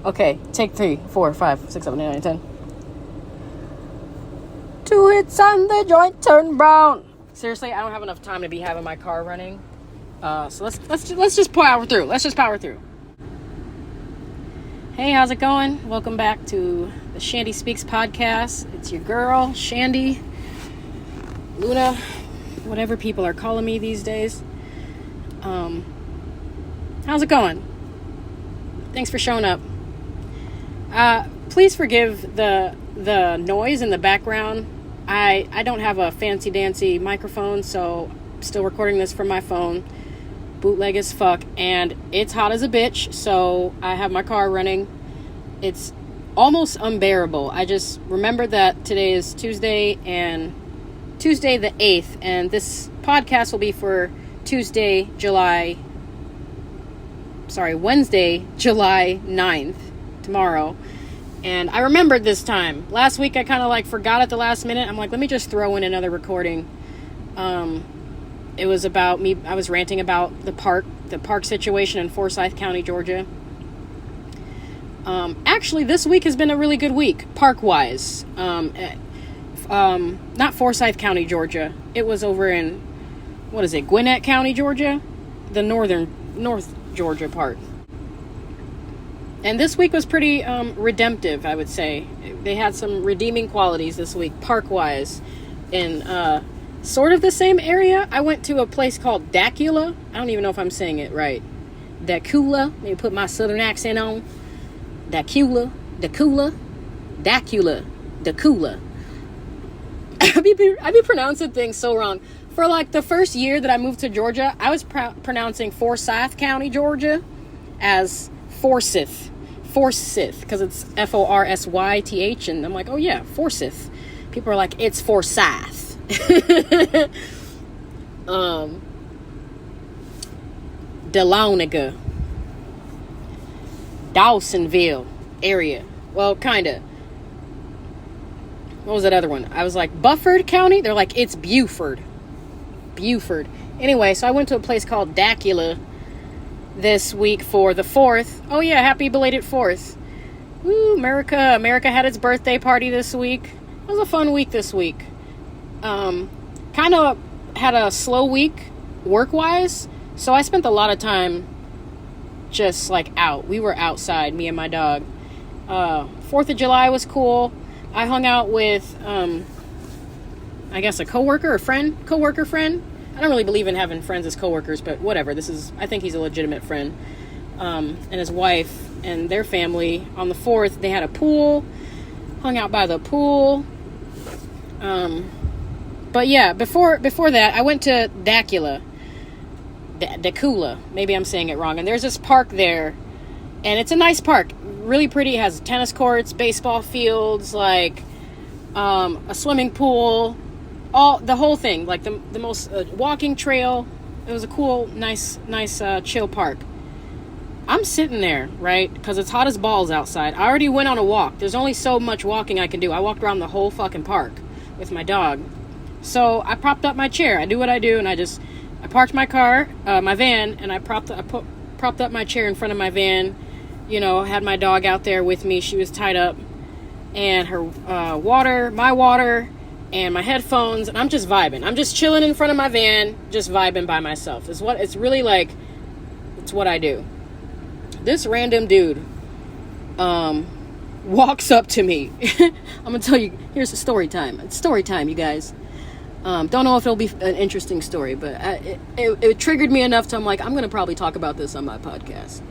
Okay, take 3, 4, 5, 6, 7, 8, 9, 10. 2 hits on the joint, turn brown. Seriously, I don't have enough time to be having my car running. So let's just power through. Let's just power through. Hey, how's it going? Welcome back to the Chandie Speaks podcast. It's your girl, Chandie, Luna, whatever people are calling me these days. How's it going? Thanks for showing up. Please forgive the noise in the background. I don't have a fancy dancy microphone, so I'm still recording this from my phone. Bootleg as fuck, and it's hot as a bitch, so I have my car running. It's almost unbearable. I just remembered that today is Tuesday the 8th, and this podcast will be for Wednesday, July 9th, tomorrow. And I remembered this time. Last week I kind of forgot at the last minute. I'm like, let me just throw in another recording. It was about me. I was ranting about the park situation in Forsyth County, Georgia. Actually, this week has been a really good week, park-wise. Not Forsyth County, Georgia. It was over in, Gwinnett County, Georgia? The North Georgia part. And this week was pretty redemptive, I would say. They had some redeeming qualities this week, park-wise. In sort of the same area, I went to a place called 𝙁𝙁𝙗𝗄𝗏. I don't even know if I'm saying it right. 𝙁𝙁𝙗𝗏. Maybe put my southern accent on. 𝙁𝙁𝙗𝗏. I be pronouncing things so wrong. For the first year that I moved to Georgia, I was pronouncing Forsyth County, Georgia, as Forsyth, because it's Forsyth, and I'm like, oh yeah, Forsyth. People are like, it's Forsyth. Dahlonega, Dawsonville area. Well, kinda. What was that other one? I was like, Beaufort County? They're like, it's Buford. Anyway, so I went to a place called 𝙁𝙁𝙗𝗏 this week for the 4th. Oh yeah, happy belated 4th. Woo, America had its birthday party this week. It was a fun week this week. Kind of had a slow week work-wise, so I spent a lot of time just out. We were outside, me and my dog. 4th of July was cool. I hung out with, I guess a coworker friend. I don't really believe in having friends as coworkers, but whatever. I think he's a legitimate friend. And his wife and their family. On the 4th, they had a pool. Hung out by the pool. But yeah, before that, I went to 𝙁𝙁𝙗𝗏. Maybe I'm saying it wrong. And there's this park there. And it's a nice park. Really pretty. It has tennis courts, baseball fields, a swimming pool. The whole thing. The most walking trail. It was a cool, nice, chill park. I'm sitting there, right? Because it's hot as balls outside. I already went on a walk. There's only so much walking I can do. I walked around the whole fucking park with my dog. So I propped up my chair. I do what I do, and I parked my car, my van, and I propped up my chair in front of my van. Had my dog out there with me. She was tied up, and her water, my water, and my headphones, and I'm just vibing. I'm just chilling in front of my van, just vibing by myself. It's what I do. This random dude walks up to me. I'm gonna tell you, here's the story time. It's story time, you guys. Don't know if it'll be an interesting story, but it triggered me enough to I'm like, I'm gonna probably talk about this on my podcast.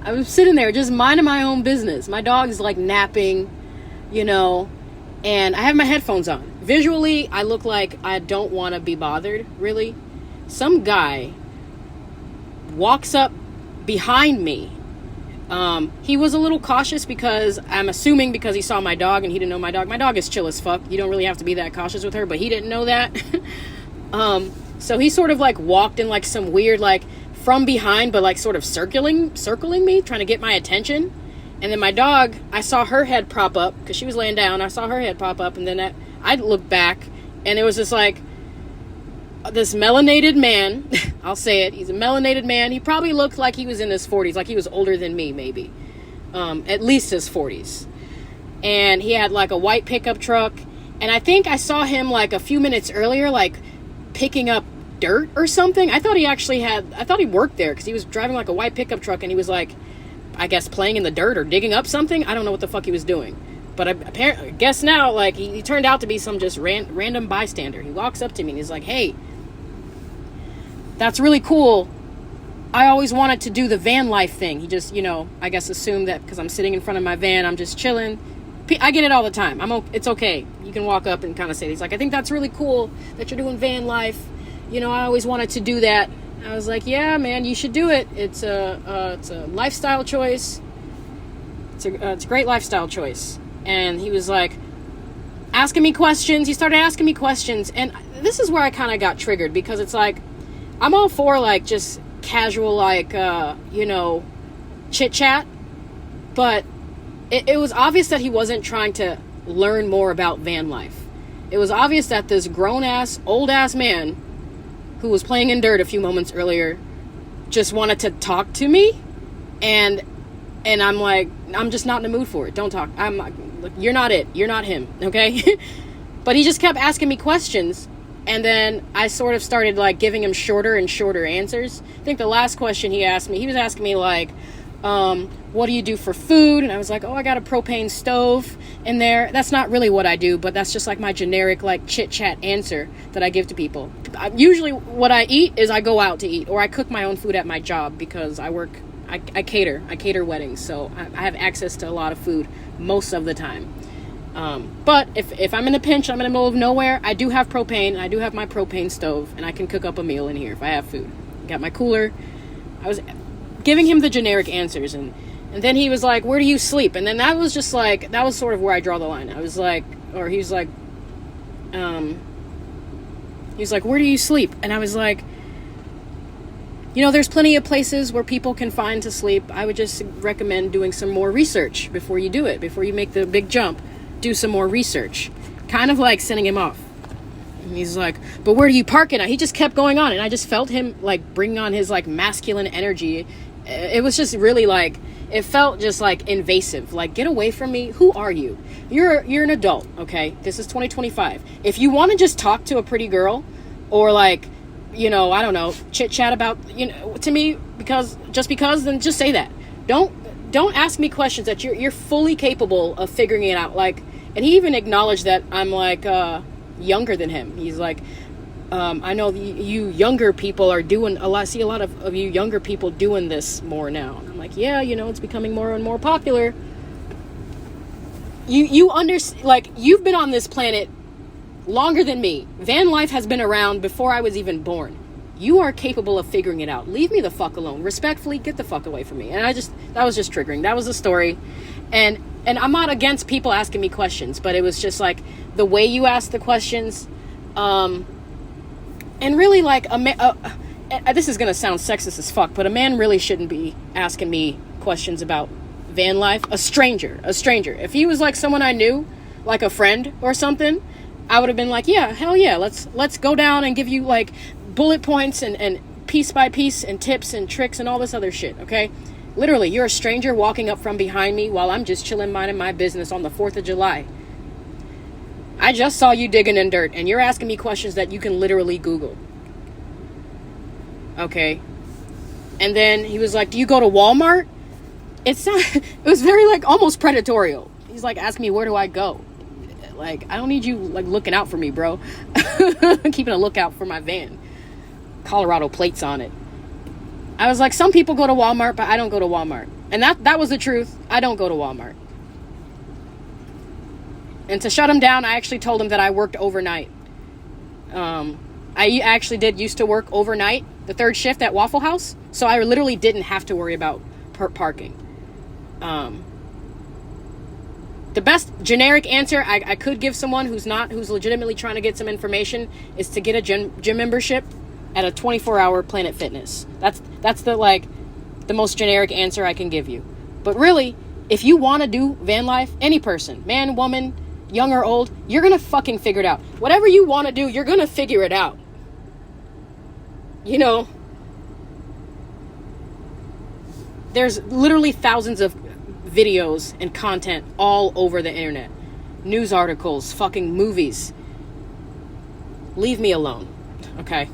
I was sitting there just minding my own business. My dog's napping, and I have my headphones on. Visually, I look like I don't want to be bothered, really. Some guy walks up behind me. He was a little cautious because he saw my dog and he didn't know my dog. My dog is chill as fuck. You don't really have to be that cautious with her, but he didn't know that. So he sort of walked in some weird from behind, but sort of circling me, trying to get my attention. And then my dog, I saw her head prop up because she was laying down. I saw her head pop up, and then I looked back, and it was just this melanated man. I'll say it. He's a melanated man. He probably looked like he was in his 40s, like he was older than me, maybe. at least his 40s. And he had like a white pickup truck. And I think I saw him like a few minutes earlier, like picking up dirt or something. I thought he worked there because he was driving like a white pickup truck and he was like, I guess playing in the dirt or digging up something. I don't know what the fuck he was doing. But I guess now, like, he turned out to be some just random bystander. He walks up to me and he's like, hey, that's really cool. I always wanted to do the van life thing. He just, I guess assumed that because I'm sitting in front of my van, I'm just chilling. I get it all the time. It's okay. You can walk up and kind of say, he's like, I think that's really cool that you're doing van life. I always wanted to do that. I was like, yeah, man, you should do it. It's a lifestyle choice. It's a great lifestyle choice. And he was like asking me questions. He started asking me questions. And this is where I kind of got triggered because it's like, I'm all for like just casual, like, chit chat. But it was obvious that he wasn't trying to learn more about van life. It was obvious that this grown-ass, old-ass man who was playing in dirt a few moments earlier just wanted to talk to me. And I'm like, I'm just not in the mood for it. Don't talk. I'm like, you're not it. You're not him. Okay. But he just kept asking me questions. And then I sort of started like giving him shorter and shorter answers. I think the last question he asked me, he was asking me like, what do you do for food? And I was like, oh, I got a propane stove in there. That's not really what I do, but that's just like my generic like chit chat answer that I give to people. Usually what I eat is I go out to eat or I cook my own food at my job because I cater weddings. So I have access to a lot of food most of the time. But if I'm in a pinch, I'm in the middle of nowhere, I do have propane. I do have my propane stove and I can cook up a meal in here if I have food. Got my cooler. I was giving him the generic answers and then he was like, where do you sleep? And then that was just like, that was sort of where I draw the line. I was like, or he was like, where do you sleep? And I was like, there's plenty of places where people can find to sleep. I would just recommend doing some more research before you do it. Before you make the big jump, do some more research. Kind of like sending him off. And he's like, but where do you park it at? He just kept going on. And I just felt him like bringing on his like masculine energy. It was just really like, it felt just like invasive. Like, get away from me. Who are you? You're an adult, okay? This is 2025. If you want to just talk to a pretty girl or like, I don't know, chit chat about, to me, because then just say that. Don't ask me questions that you're fully capable of figuring it out. Like, and he even acknowledged that I'm like younger than him. He's like, I know you younger people are doing a lot. See a lot of you younger people doing this more now. And I'm like, yeah, it's becoming more and more popular. You understand? Like, you've been on this planet longer than me. Van life has been around before I was even born. You are capable of figuring it out. Leave me the fuck alone. Respectfully, get the fuck away from me. And that was just triggering. That was the story. And I'm not against people asking me questions, but it was just like the way you asked the questions. And really like, this is going to sound sexist as fuck, but a man really shouldn't be asking me questions about van life. A stranger. If he was like someone I knew, like a friend or something, I would have been like, yeah, hell yeah, let's go down and give you like bullet points and piece by piece and tips and tricks and all this other shit, okay? Literally, you're a stranger walking up from behind me while I'm just chilling minding my business on the 4th of July. I just saw you digging in dirt and you're asking me questions that you can literally Google. Okay. And then he was like, do you go to Walmart? It was very like almost predatory. He's like, ask me, where do I go? Like, I don't need you like looking out for me, bro. Keeping a lookout for my van. Colorado plates on it. I was like, some people go to Walmart, but I don't go to Walmart. And that was the truth. I don't go to Walmart. And to shut him down, I actually told him that I worked overnight. I actually used to work overnight, the 3rd shift at Waffle House. So I literally didn't have to worry about parking. The best generic answer I could give someone who's legitimately trying to get some information is to get a gym membership at a 24-hour Planet Fitness. That's the most generic answer I can give you. But really, if you want to do van life, any person, man, woman, young or old, you're going to fucking figure it out. Whatever you want to do, you're going to figure it out. There's literally thousands of videos and content all over the internet. News articles, fucking movies. Leave me alone, okay?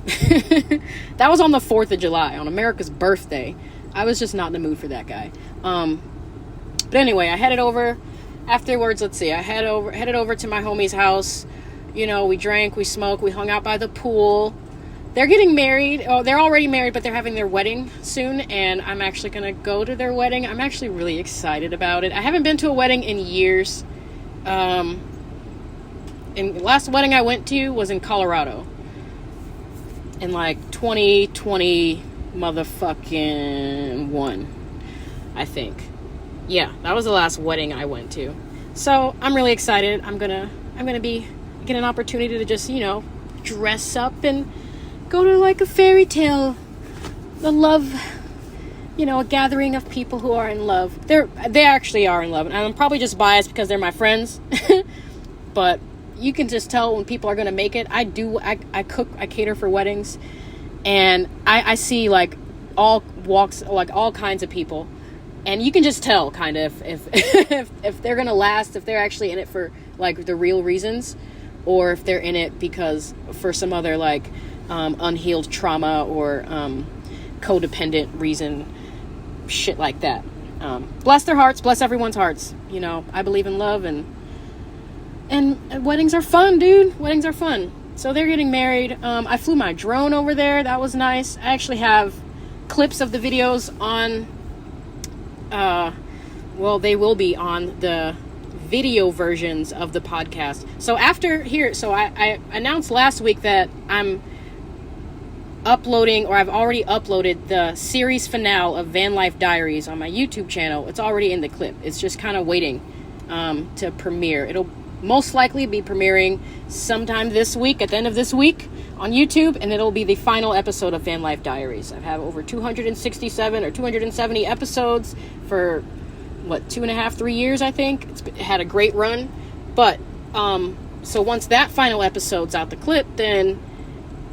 That was on the 4th of July, on America's birthday. I was just not in the mood for that guy. But anyway, I headed over. Afterwards, let's see, I headed over to my homie's house. You know, we drank, we smoked, we hung out by the pool. They're getting married. Oh, they're already married, but they're having their wedding soon, and I'm actually going to go to their wedding. I'm actually really excited about it. I haven't been to a wedding in years. And the last wedding I went to was in Colorado. In like 2020 motherfucking one, I think. Yeah, that was the last wedding I went to. So I'm really excited. I'm gonna get an opportunity to just, you know, dress up and go to like a fairy tale, the love, you know, a gathering of people who are in love. They actually are in love, and I'm probably just biased because they're my friends. But you can just tell when people are gonna make it. I cook, I cater for weddings, and I see like all walks, like all kinds of people. And you can just tell, kind of, if they're gonna last, if they're actually in it for like the real reasons, or if they're in it because for some other like unhealed trauma or codependent reason, shit like that. Bless their hearts, bless everyone's hearts. You know, I believe in love, and weddings are fun, dude. Weddings are fun. So they're getting married. I flew my drone over there. That was nice. I actually have clips of the videos on. Well, they will be on the video versions of the podcast. So after here, so I announced last week that I'm uploading, or I've already uploaded the series finale of Vanlife Diaries on my YouTube channel. It's already in the clip. It's just kind of waiting to premiere. It'll most likely be premiering sometime this week, at the end of this week on YouTube, and it'll be the final episode of Vanlife Diaries. I've had over 267 or 270 episodes for, 2.5, 3 years, I think. It had a great run. But, so once that final episode's out the clip, then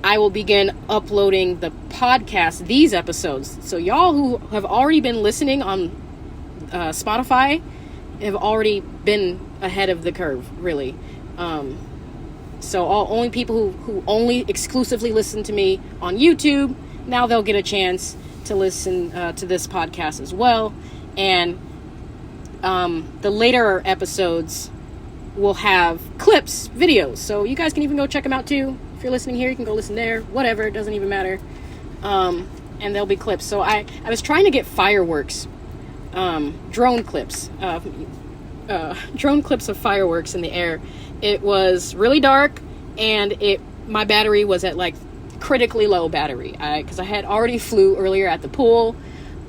I will begin uploading the podcast, these episodes. So y'all who have already been listening on Spotify have already been ahead of the curve, really. So only people who only exclusively listen to me on YouTube, now they'll get a chance to listen to this podcast as well. And the later episodes will have clips, videos. So you guys can even go check them out too. If you're listening here, you can go listen there. Whatever, it doesn't even matter. And there'll be clips. So I was trying to get fireworks, drone clips of fireworks in the air. It was really dark, and my battery was at like critically low battery, because I had already flew earlier at the pool.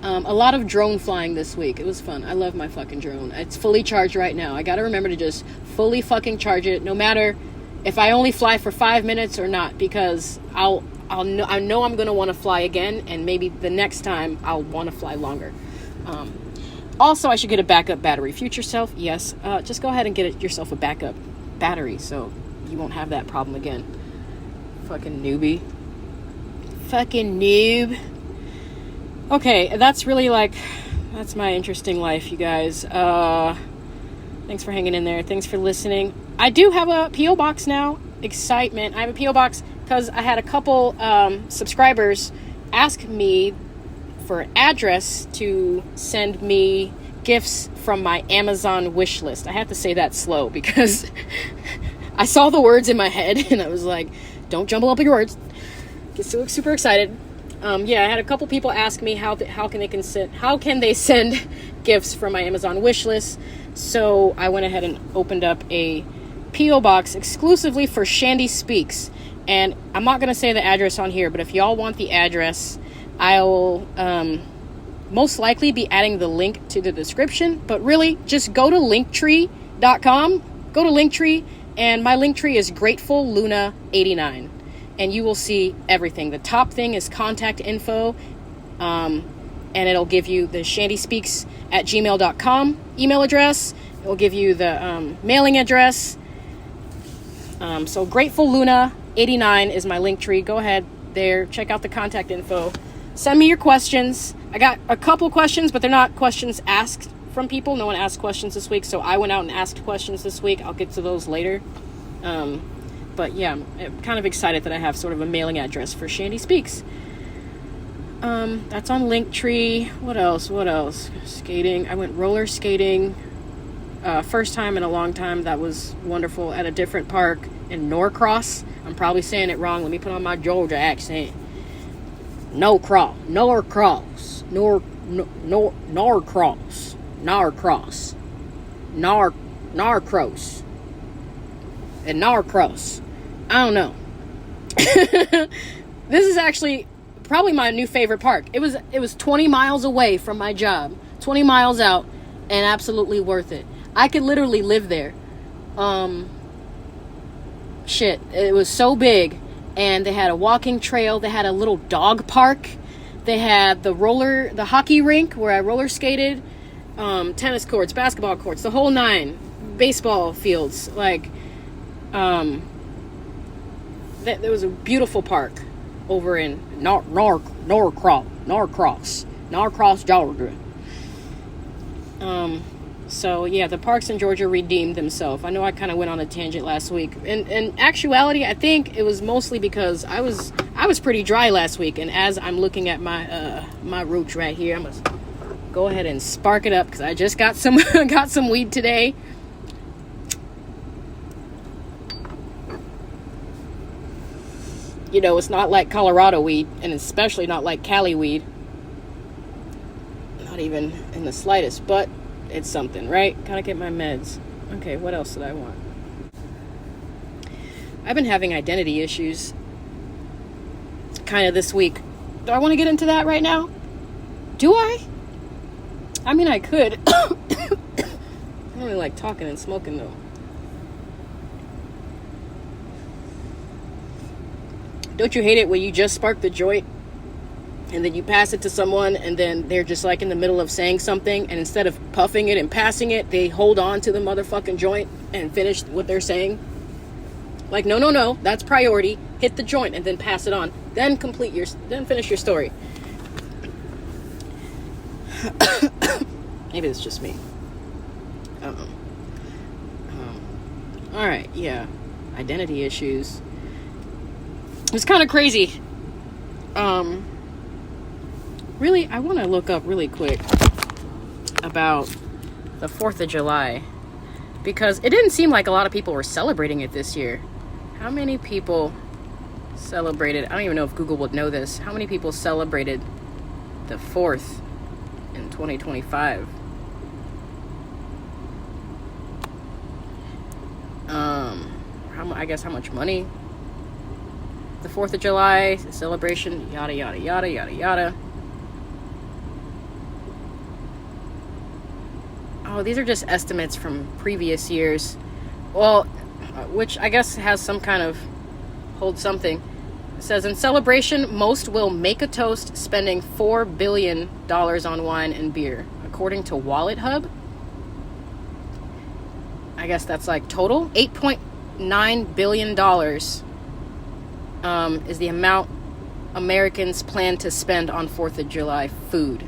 A lot of drone flying this week. It was fun. I love my fucking drone. It's fully charged right now. I gotta remember to just fully fucking charge it, no matter if I only fly for 5 minutes or not, because I know I'm gonna want to fly again, and maybe the next time I'll want to fly longer. Also, I should get a backup battery. Future self, yes. Just go ahead and get yourself a backup battery so you won't have that problem again. Fucking newbie. Fucking noob. Okay, that's really that's my interesting life, you guys. Thanks for hanging in there. Thanks for listening. I do have a P.O. box now. Excitement. I have a P.O. box because I had a couple subscribers ask me for an address to send me gifts from my Amazon wish list. I have to say that slow because I saw the words in my head and I was like, don't jumble up your words. Get so super excited. I had a couple people ask me how can they send gifts from my Amazon wish list. So I went ahead and opened up a P.O. box exclusively for Chandie Speaks. And I'm not going to say the address on here, but if y'all want the address, I'll most likely be adding the link to the description. But really, just go to linktree.com. Go to Linktree, and my Linktree is GratefulLuna89. And you will see everything. The top thing is contact info, and it'll give you the shandyspeaks@gmail.com email address. It will give you the mailing address. So GratefulLuna89 is my Linktree. Go ahead there, check out the contact info. Send me your questions. I got a couple questions, but they're not questions asked from people. No one asked questions this week, so I went out and asked questions this week. I'll get to those later. But yeah, I'm kind of excited that I have sort of a mailing address for Chandie Speaks. That's on Linktree. What else? Skating. I went roller skating. First time in a long time. That was wonderful, at a different park in Norcross. I'm probably saying it wrong. Let me put on my Georgia accent. Norcross. Norcross. And Norcross. I don't know. This is actually probably my new favorite park. It was 20 miles away from my job. 20 miles out, and absolutely worth it. I could literally live there. It was so big, and they had a walking trail. They had a little dog park. They had the hockey rink where I roller skated, tennis courts, basketball courts, the whole nine, baseball fields. Like, there was a beautiful park over in Norcross, Georgia. So yeah, the parks in Georgia redeemed themselves. I know I kind of went on a tangent last week. In actuality, I think it was mostly because I was pretty dry last week, and as I'm looking at my roots right here, I'm gonna go ahead and spark it up because I just got some weed today. You know, it's not like Colorado weed, and especially not like Cali weed. Not even in the slightest, but it's something, right? Gotta get my meds. Okay, what else did I want? I've been having identity issues kind of this week. Do I want to get into that right now? Do I? I mean, I could. I don't really like talking and smoking, though. Don't you hate it when you just spark the joint and then you pass it to someone and then they're just like in the middle of saying something, and instead of puffing it and passing it, they hold on to the motherfucking joint and finish what they're saying? Like, no, that's priority. Hit the joint and then pass it on. Then finish your story. Maybe it's just me. All right, yeah. Identity issues. It's kind of crazy. Really, I want to look up really quick about the 4th of July, because it didn't seem like a lot of people were celebrating it this year. How many people celebrated? I don't even know if Google would know this. How many people celebrated the 4th in 2025? I guess how much money? The 4th of July celebration, yada, yada, yada, yada, yada. Oh, these are just estimates from previous years. Well, which I guess has some kind of, hold something. It says, in celebration, most will make a toast spending $4 billion on wine and beer, according to Wallet Hub. I guess that's like total. $8.9 billion is the amount Americans plan to spend on 4th of July food.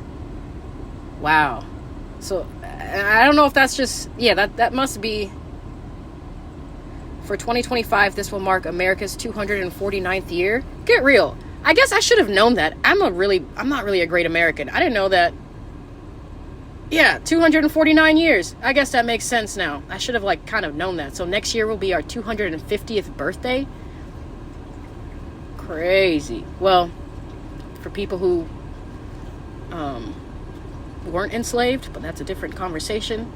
Wow. So I don't know if that's just, that must be, for 2025, this will mark America's 249th year. Get real. I guess I should have known that. I'm not really a great American. I didn't know that. Yeah, 249 years. I guess that makes sense now. I should have kind of known that. So next year will be our 250th birthday. Crazy. Well, for people who weren't enslaved, but that's a different conversation.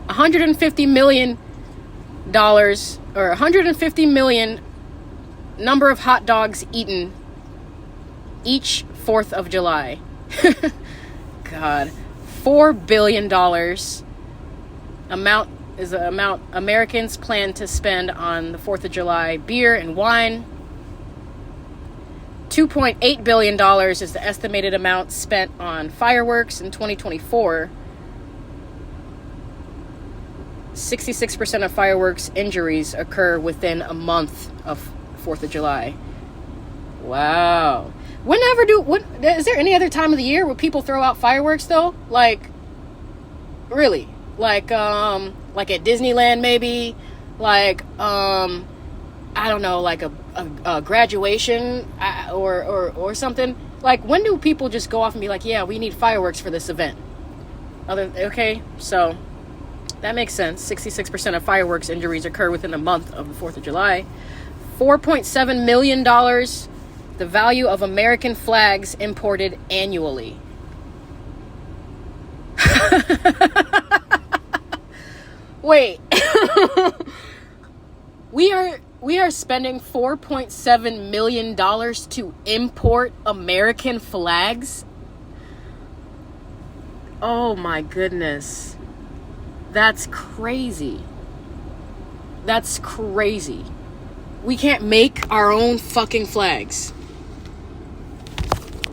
$150 million or 150 million number of hot dogs eaten each 4th of July. God, $4 billion amount is the amount Americans plan to spend on the 4th of July beer and wine. $2.8 billion is the estimated amount spent on fireworks in 2024. 66% of fireworks injuries occur within a month of 4th of July. Wow. Is there any other time of the year where people throw out fireworks though? Like, really? Like at Disneyland maybe? Like, I don't know, like a graduation or something? Like, when do people just go off and be like, yeah, we need fireworks for this event? Okay, so that makes sense. 66% of fireworks injuries occur within a month of the 4th of July. $4.7 million, the value of American flags imported annually. Wait. We are spending $4.7 million to import American flags? Oh my goodness. That's crazy. That's crazy. We can't make our own fucking flags.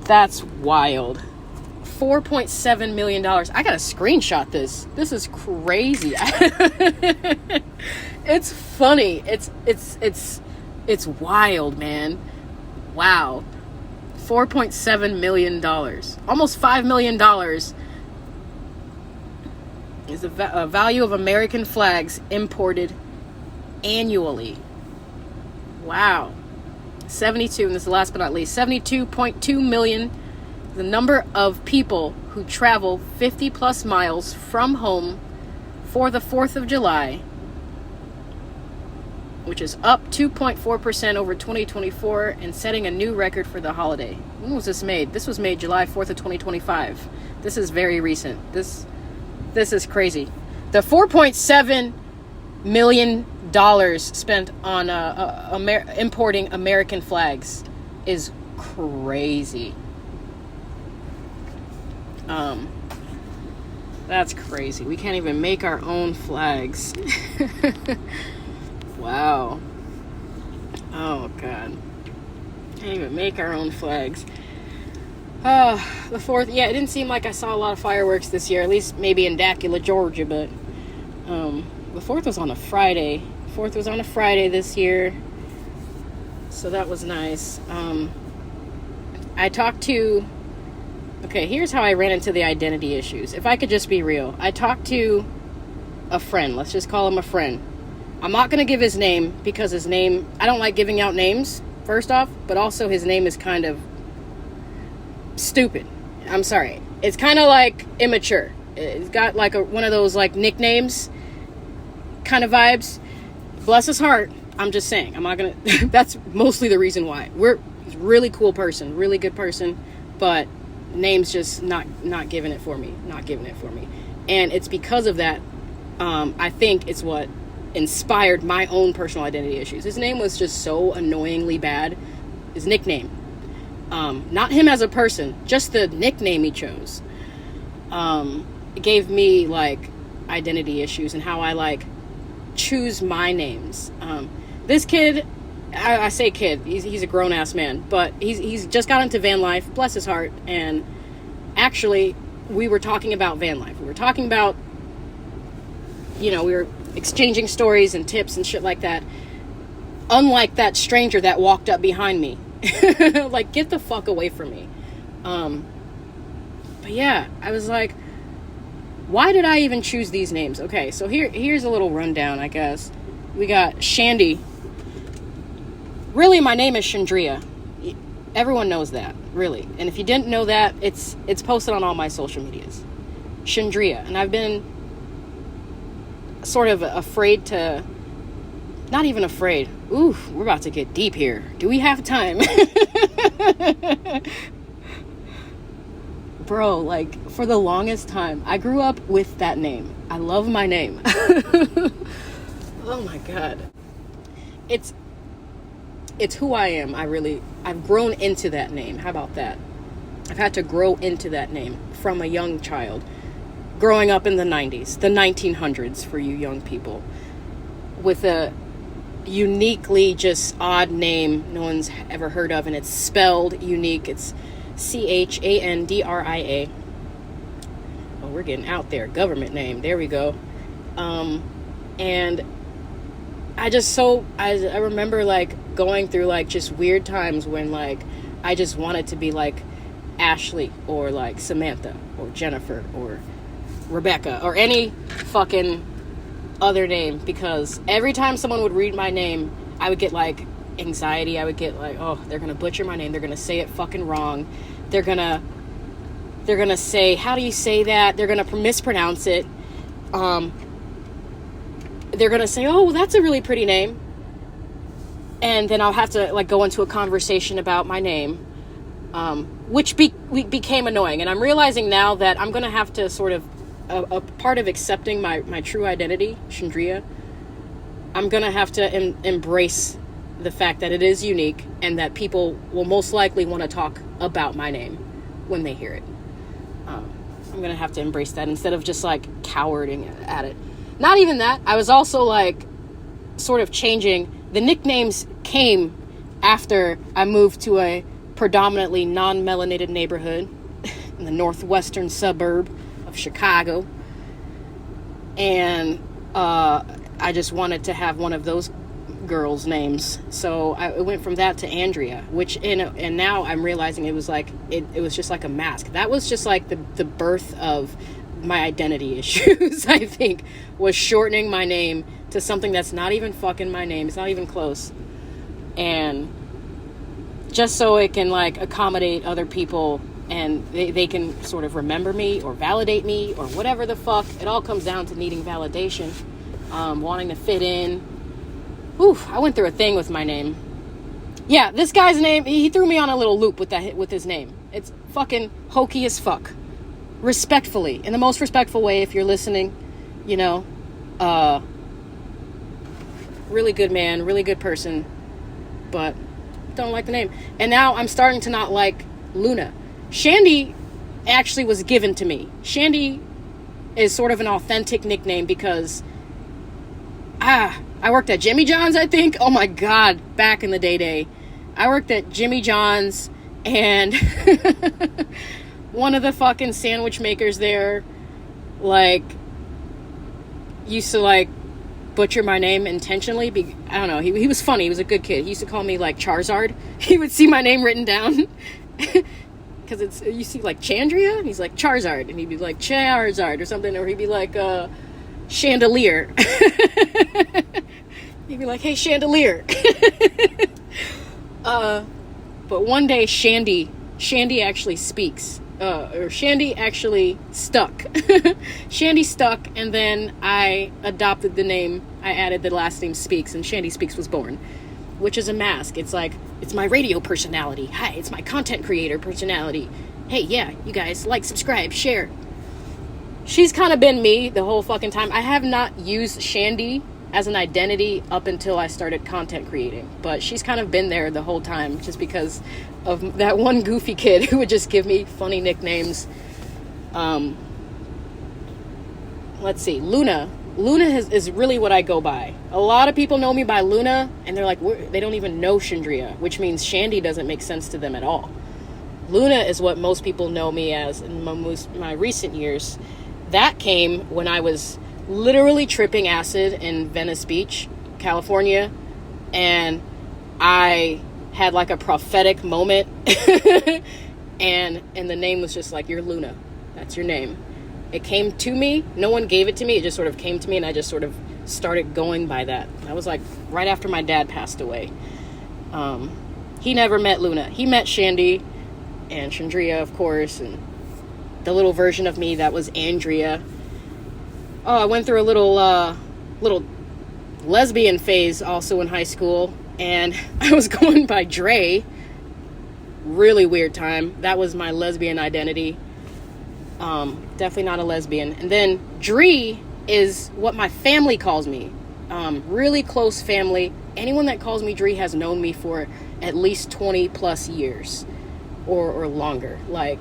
That's wild. $4.7 million. I gotta screenshot this. This is crazy. It's funny. It's wild, man. Wow. $4.7 million. Almost $5 million is the value of American flags imported annually. Wow. 72, and this is the last but not least, 72.2 million, the number of people who travel 50 plus miles from home for the 4th of July, which is up 2.4% over 2024 and setting a new record for the holiday. When was this made? This was made July 4th of 2025. This is very recent. This is crazy. The $4.7 million spent on importing American flags is crazy. That's crazy. We can't even make our own flags. Wow. Oh God. Can't even make our own flags. The 4th, yeah, it didn't seem like I saw a lot of fireworks this year, at least maybe in 𝗏𝗏𝗀𝗃, Georgia, but the 4th was on a Friday. 4th was on a Friday this year, so that was nice. I talked to, okay, here's how I ran into the identity issues. If I could just be real, I talked to a friend. Let's just call him a friend. I'm not going to give his name because his name, I don't like giving out names, first off, but also his name is kind of stupid. I'm sorry. It's kind of like immature. It's got like one of those like nicknames kind of vibes. Bless his heart. I'm just saying. I'm not gonna. That's mostly the reason why. He's a really cool person, really good person, but name's just not giving it for me. Not giving it for me. And it's because of that. I think it's what inspired my own personal identity issues. His name was just so annoyingly bad. His nickname. Not him as a person, just the nickname he chose. It gave me like identity issues and how I like choose my names. This kid, I say kid, he's a grown ass man, but he's just got into Vanlife, bless his heart. And actually we were talking about Vanlife. We were talking about, we were exchanging stories and tips and shit like that. Unlike that stranger that walked up behind me. Like, get the fuck away from me. But yeah, I was like, why did I even choose these names? Okay, so here's a little rundown, I guess. We got Chandie. Really, my name is Chandria. Everyone knows that, really. And if you didn't know that, it's posted on all my social medias. Chandria. And I've been sort of afraid to... Not even afraid. Ooh, we're about to get deep here. Do we have time? Bro, like, for the longest time, I grew up with that name. I love my name. Oh my God. It's who I am. I've grown into that name. How about that? I've had to grow into that name from a young child. Growing up in the 90s, the 1900s for you young people. With a uniquely just odd name no one's ever heard of, and it's spelled unique. It's 𝐶𝗵𝗏𝗀𝗪𝗏. Oh, we're getting out there. Government name. There we go. And I remember like going through like just weird times when like I just want it to be like Ashley or like Samantha or Jennifer or Rebecca or any fucking other name, because every time someone would read my name, I would get like anxiety. I would get like, oh, they're gonna butcher my name, they're gonna say it fucking wrong, they're gonna say, how do you say that, they're gonna mispronounce it, they're gonna say, oh, well, that's a really pretty name, and then I'll have to like go into a conversation about my name, which became annoying. And I'm realizing now that I'm gonna have to sort of, a part of accepting my true identity, Chandria, I'm gonna have to embrace the fact that it is unique and that people will most likely want to talk about my name when they hear it. I'm gonna have to embrace that instead of just like cowering at it. Not even that, I was also like sort of changing. The nicknames came after I moved to a predominantly non-melanated neighborhood in the northwestern suburb of Chicago, and I just wanted to have one of those girls' names, so I went from that to Andrea, which and now I'm realizing it was like it was just like a mask. That was just like the birth of my identity issues. I think was shortening my name to something that's not even fucking my name. It's not even close, and just so it can like accommodate other people and they can sort of remember me or validate me or whatever the fuck. It all comes down to needing validation, wanting to fit in. Oof, I went through a thing with my name. Yeah, this guy's name, he threw me on a little loop with his name. It's fucking hokey as fuck. Respectfully, in the most respectful way, if you're listening, you know, really good man, really good person, but don't like the name. And now I'm starting to not like Luna. Chandie actually was given to me. Chandie is sort of an authentic nickname because I worked at Jimmy John's, I think. Oh my God, back in the day. I worked at Jimmy John's, and one of the fucking sandwich makers there, like, used to, like, butcher my name intentionally. I don't know. He was funny. He was a good kid. He used to call me, like, Charizard. He would see my name written down. Because it's, you see, like, Chandria? And he's like, Charizard. And he'd be like, Charizard or something. Or he'd be like, Chandelier. He'd be like, hey, Chandelier. But one day, Chandie actually speaks. Or Chandie actually stuck. Chandie stuck, and then I adopted the name. I added the last name Speaks, and Chandie Speaks was born. Which is a mask. It's like, it's my radio personality. Hi, it's my content creator personality. Hey, yeah, you guys, like, subscribe, share. She's kind of been me the whole fucking time. I have not used Chandie as an identity up until I started content creating. But she's kind of been there the whole time, just because of that one goofy kid who would just give me funny nicknames. Let's see, Luna. Luna is really what I go by. A lot of people know me by Luna, and they're like, they don't even know Chandria, which means Chandie doesn't make sense to them at all. Luna is what most people know me as in my recent years. That came when I was literally tripping acid in Venice Beach, California, and I had like a prophetic moment, and the name was just like, you're Luna. That's your name. It came to me. No one gave it to me. It just sort of came to me, and I just sort of started going by that. That was like right after my dad passed away. He never met Luna. He met Chandie and Chandria, of course, and the little version of me that was Andrea. Oh, I went through a little lesbian phase also in high school, and I was going by Dre. Really weird time. That was my lesbian identity. Definitely not a lesbian. And then Dree is what my family calls me. Really close family. Anyone that calls me Dree has known me for at least 20 plus years or longer. Like,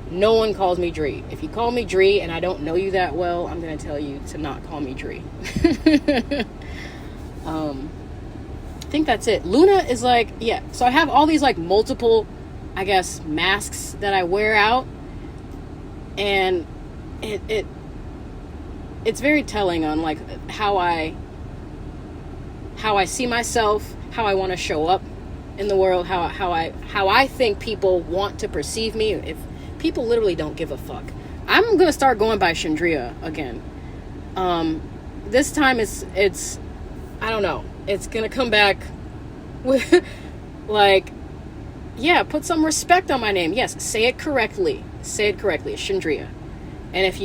no one calls me Dree. If you call me Dree and I don't know you that well, I'm going to tell you to not call me Dree. I think that's it. Luna is like, yeah. So I have all these like multiple, I guess, masks that I wear out. And it's very telling on like how I see myself, how I want to show up in the world, how I think people want to perceive me. If people literally don't give a fuck, I'm gonna start going by Chandria again. This time it's I don't know. It's gonna come back with like, yeah, put some respect on my name. Yes, say it correctly. Say it correctly. Chandria. And if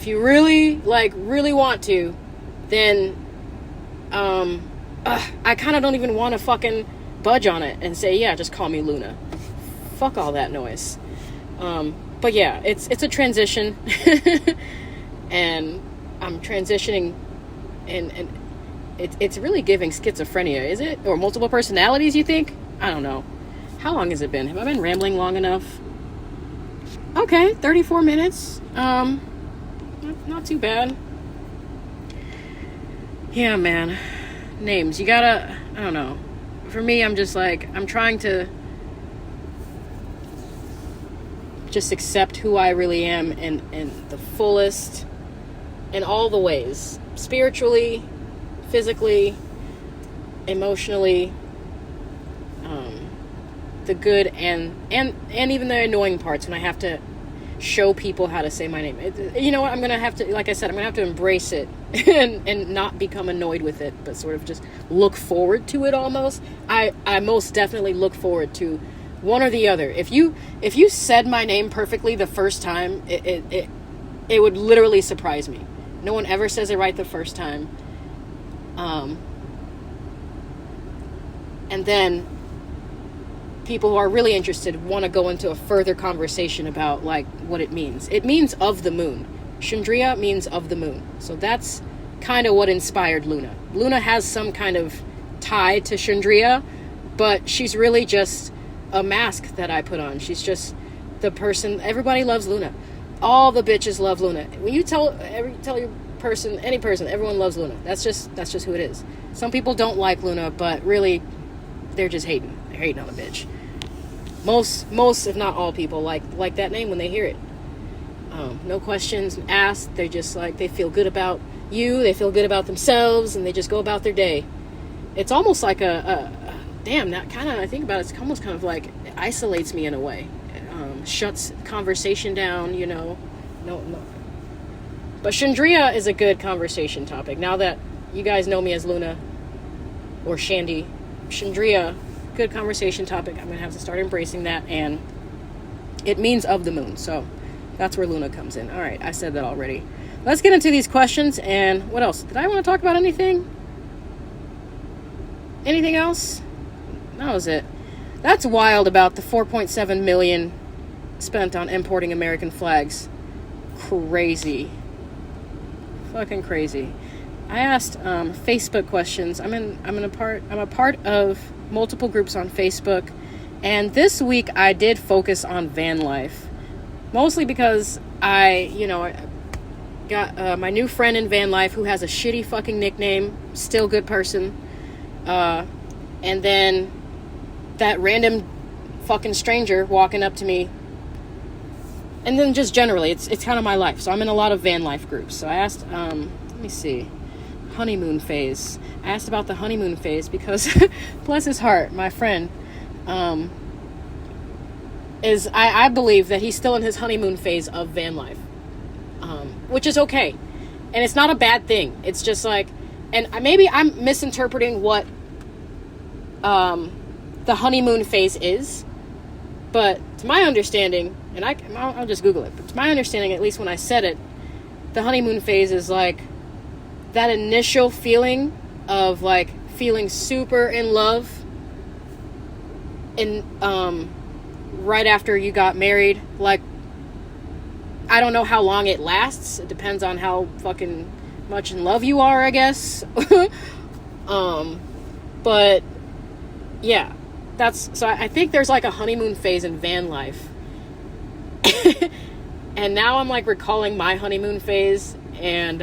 you really want to, then I kind of don't even want to fucking budge on it and say, yeah, just call me Luna. Fuck all that noise. But yeah, it's a transition, and I'm transitioning, and it's really giving schizophrenia, is it? Or multiple personalities, you think? I don't know. How long has it been? Have I been rambling long enough? Okay, 34 minutes. Not too bad. Yeah, man. Names. You gotta, I don't know. For me, I'm just like, I'm trying to just accept who I really am in the fullest, in all the ways. Spiritually, physically, emotionally, the good and even the annoying parts when I have to show people how to say my name. You know what? I'm gonna have to, like I said, I'm gonna have to embrace it and not become annoyed with it, but sort of just look forward to it almost. I most definitely look forward to one or the other. If you said my name perfectly the first time, it would literally surprise me. No one ever says it right the first time. And then people who are really interested want to go into a further conversation about like what it means. It means of the moon. Chandria means of the moon. So that's kind of what inspired Luna. Luna has some kind of tie to Chandria, but she's really just a mask that I put on. She's just the person. Everybody loves Luna. All the bitches love Luna. When you tell your person, any person, everyone loves Luna. That's just who it is. Some people don't like Luna, but really they're just hating. They're hating on a bitch. Most, if not all people, like that name when they hear it. No questions asked. They're just like, they feel good about you. They feel good about themselves, and they just go about their day. It's almost like damn, that kind of, I think about it, it's almost kind of like, it isolates me in a way. Shuts conversation down, you know. No. But Chandria is a good conversation topic. Now that you guys know me as Luna or Chandie, Chandria, good conversation topic. I'm gonna have to start embracing that, and it means of the moon, so that's where Luna comes in. All right, I said that already. Let's get into these questions. And what else? Did I want to talk about anything else? That was it. That's wild about the 4.7 million spent on importing American flags. Crazy. Fucking crazy. I asked Facebook questions. I'm a part of multiple groups on Facebook, and this week I did focus on Vanlife, mostly because I got my new friend in Vanlife who has a shitty fucking nickname, still good person, and then that random fucking stranger walking up to me, and then just generally it's kind of my life. So I'm in a lot of Vanlife groups. So I asked let me see, honeymoon phase. I asked about the honeymoon phase because bless his heart, my friend I believe that he's still in his honeymoon phase of Vanlife, which is okay, and it's not a bad thing. It's just like, and maybe I'm misinterpreting what the honeymoon phase is, but to my understanding, and I'll just Google it, but to my understanding, at least when I said it, the honeymoon phase is like that initial feeling of like feeling super in love in right after you got married. Like, I don't know how long it lasts. It depends on how fucking much in love you are, I guess. But yeah, so I think there's like a honeymoon phase in Vanlife. And now I'm like recalling my honeymoon phase, and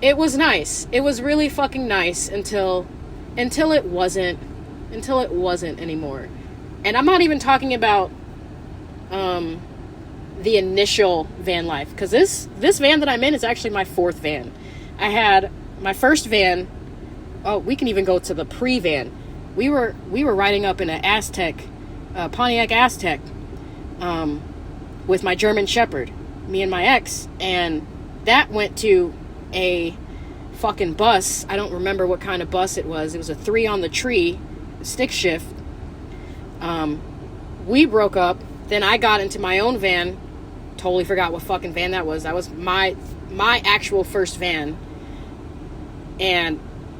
it was nice. It was really fucking nice until it wasn't anymore. And I'm not even talking about the initial van life, because this van that I'm in is actually my fourth van. I had my first van. Oh, we can even go to the pre-van. we were riding up in an Pontiac Aztec, with my German Shepherd, me and my ex, and that went to a fucking bus. I don't remember what kind of bus it was. It was a 3 on the tree, stick shift. We broke up. Then I got into my own van. Totally forgot what fucking van that was. That was my actual first van. And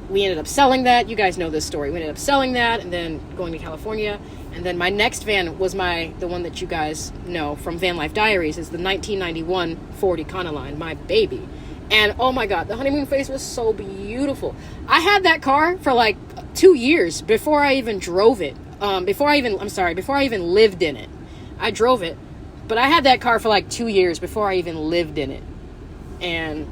we ended up selling that. You guys know this story. We ended up selling that and then going to California. And then my next van was the one that you guys know from Vanlife Diaries, is the 1991 Ford Econoline, my baby. And oh my God, the honeymoon phase was so beautiful. I had that car for like 2 years before I even drove it. Before I even lived in it. I drove it, but I had that car for like 2 years before I even lived in it. And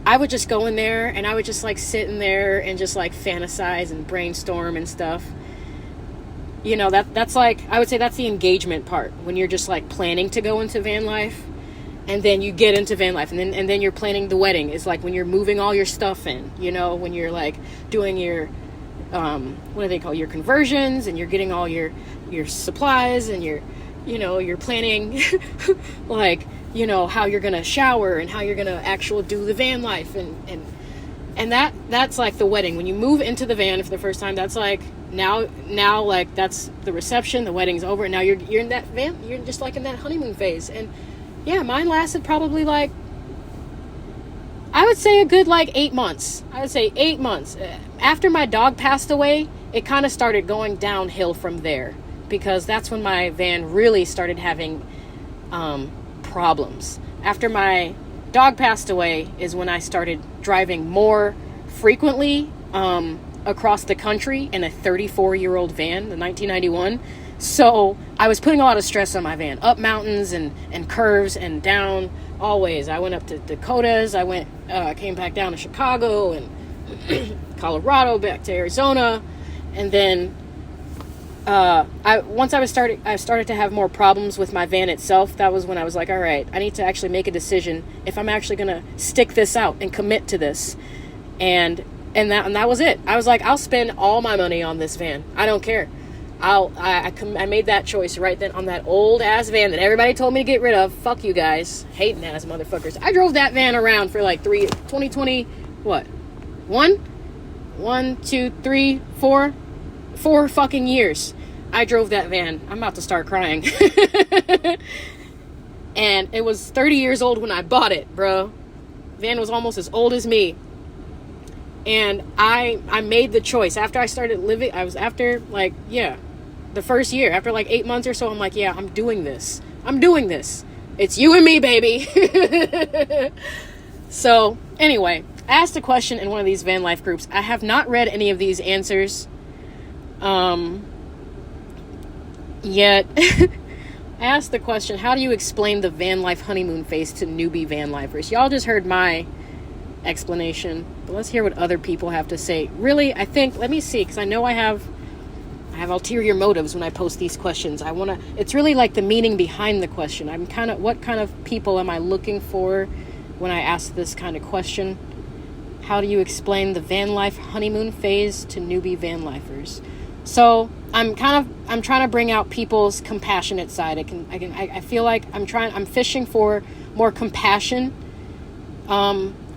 I would just go in there and I would just like sit in there and just like fantasize and brainstorm and stuff. You know, that's like, I would say that's the engagement part, when you're just like planning to go into van life, and then you get into van life, and then you're planning the wedding. It's like when you're moving all your stuff in, you know, when you're like doing your what do they call, your conversions, and you're getting all your supplies, and you're planning like, you know, how you're gonna shower and how you're gonna actually do the van life, and that's like the wedding. When you move into the van for the first time, that's like now like that's the reception, the wedding's over, and now you're in that van, you're just like in that honeymoon phase. And yeah, mine lasted probably like, I would say a good like 8 months. I would say 8 months. After my dog passed away, it kind of started going downhill from there, because that's when my van really started having problems. After my dog passed away is when I started driving more frequently across the country in a 34-year-old van, the 1991. So I was putting a lot of stress on my van, up mountains and curves and down always. I went up to Dakotas. I came back down to Chicago and Colorado, back to Arizona. And then I started to have more problems with my van itself. That was when I was like, all right, I need to actually make a decision if I'm actually going to stick this out and commit to this. And that was it. I was like, I'll spend all my money on this van. I don't care. I made that choice right then on that old ass van that everybody told me to get rid of. Fuck you guys. Hating ass motherfuckers. I drove that van around for like 2020, what? 4 fucking years. I drove that van. I'm about to start crying. And it was 30 years old when I bought it, bro. Van was almost as old as me. And I made the choice after I started living. The first year, after like 8 months or so, I'm like, yeah, I'm doing this. It's you and me, baby. So anyway, I asked a question in one of these van life groups. I have not read any of these answers yet. I asked the question, how do you explain the van life honeymoon phase to newbie van lifers? Y'all just heard my explanation, but let's hear what other people have to say. Really, I think, let me see, because I know I have ulterior motives when I post these questions. It's really like the meaning behind the question. What kind of people am I looking for when I ask this kind of question? How do you explain the van life honeymoon phase to newbie van lifers? So I'm trying to bring out people's compassionate side. I feel like I'm fishing for more compassion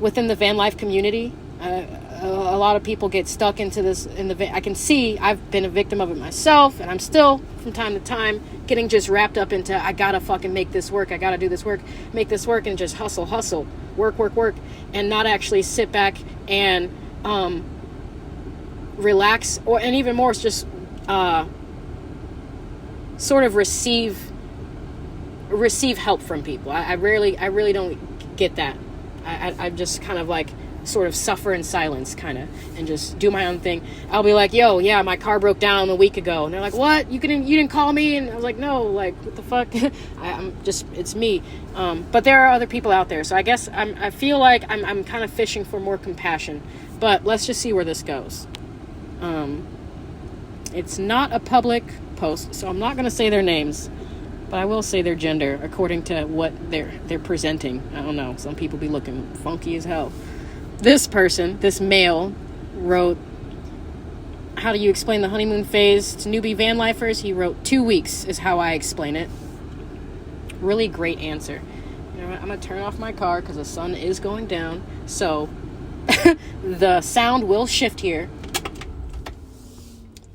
within the van life community. A lot of people get stuck into this I can see I've been a victim of it myself, and I'm still from time to time getting just wrapped up into, I gotta fucking make this work, I gotta do this work, make this work, and just hustle, work, and not actually sit back and relax, and even more just sort of receive help from people. I really don't get that. I just kind of like sort of suffer in silence, kind of, and just do my own thing. I'll be like, yo, yeah, my car broke down a week ago, and they're like, what? You didn't call me? And I was like, no, like, what the fuck? It's me. But there are other people out there, so I guess I feel like I'm kind of fishing for more compassion. But let's just see where this goes. It's not a public post, so I'm not going to say their names, but I will say their gender according to what they're presenting. I don't know. Some people be looking funky as hell. This person, this male, wrote, how do you explain the honeymoon phase to newbie van lifers? He wrote 2 weeks is how I explain it. Really great answer. You know what? I'm going to turn off my car because the sun is going down. So the sound will shift here.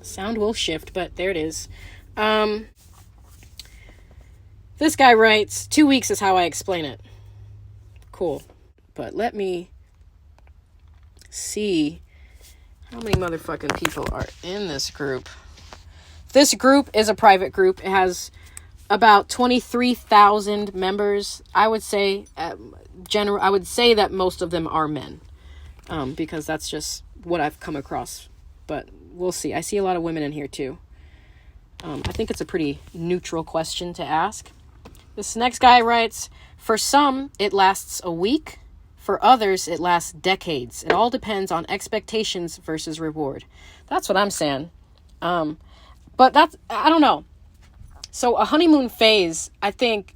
Sound will shift, but there it is. This guy writes, 2 weeks is how I explain it. Cool. But let me see how many motherfucking people are in this group. This group is a private group. It has about 23,000 members. I would say, I would say that most of them are men, because that's just what I've come across. But we'll see. I see a lot of women in here too. I think it's a pretty neutral question to ask. This next guy writes, for some, it lasts a week. For others, it lasts decades. It all depends on expectations versus reward. That's what I'm saying. But that's, I don't know. So a honeymoon phase, I think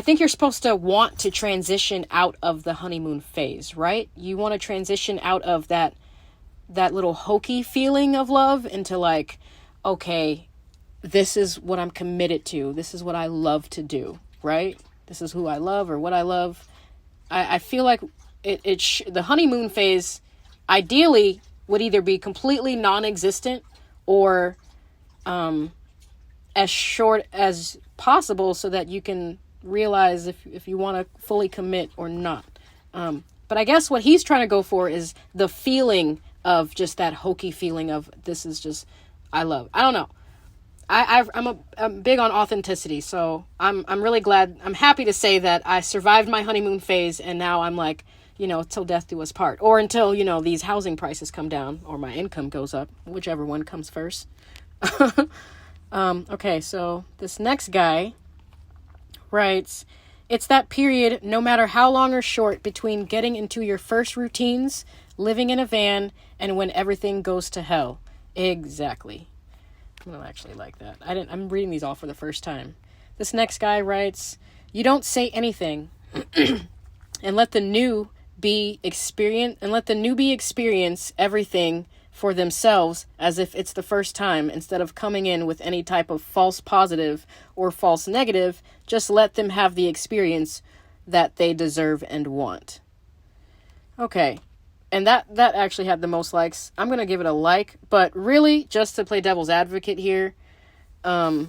you're supposed to want to transition out of the honeymoon phase, right? You want to transition out of that little hokey feeling of love into like, okay, this is what I'm committed to. This is what I love to do. Right? This is who I love or what I love. I feel like the honeymoon phase ideally would either be completely non-existent or as short as possible so that you can realize if you want to fully commit or not. But I guess what he's trying to go for is the feeling of just that hokey feeling of this is just I love. I don't know. I'm big on authenticity, so I'm really glad. I'm happy to say that I survived my honeymoon phase, and now I'm like, till death do us part, or until these housing prices come down or my income goes up, whichever one comes first. Okay, so this next guy writes, it's that period, no matter how long or short, between getting into your first routines, living in a van, and when everything goes to hell. Exactly. I don't actually like that. I'm reading these all for the first time. This next guy writes, you don't say anything and let the newbie experience everything for themselves as if it's the first time, instead of coming in with any type of false positive or false negative. Just let them have the experience that they deserve and want. Okay. And that actually had the most likes. I'm going to give it a like, but really, just to play devil's advocate here, I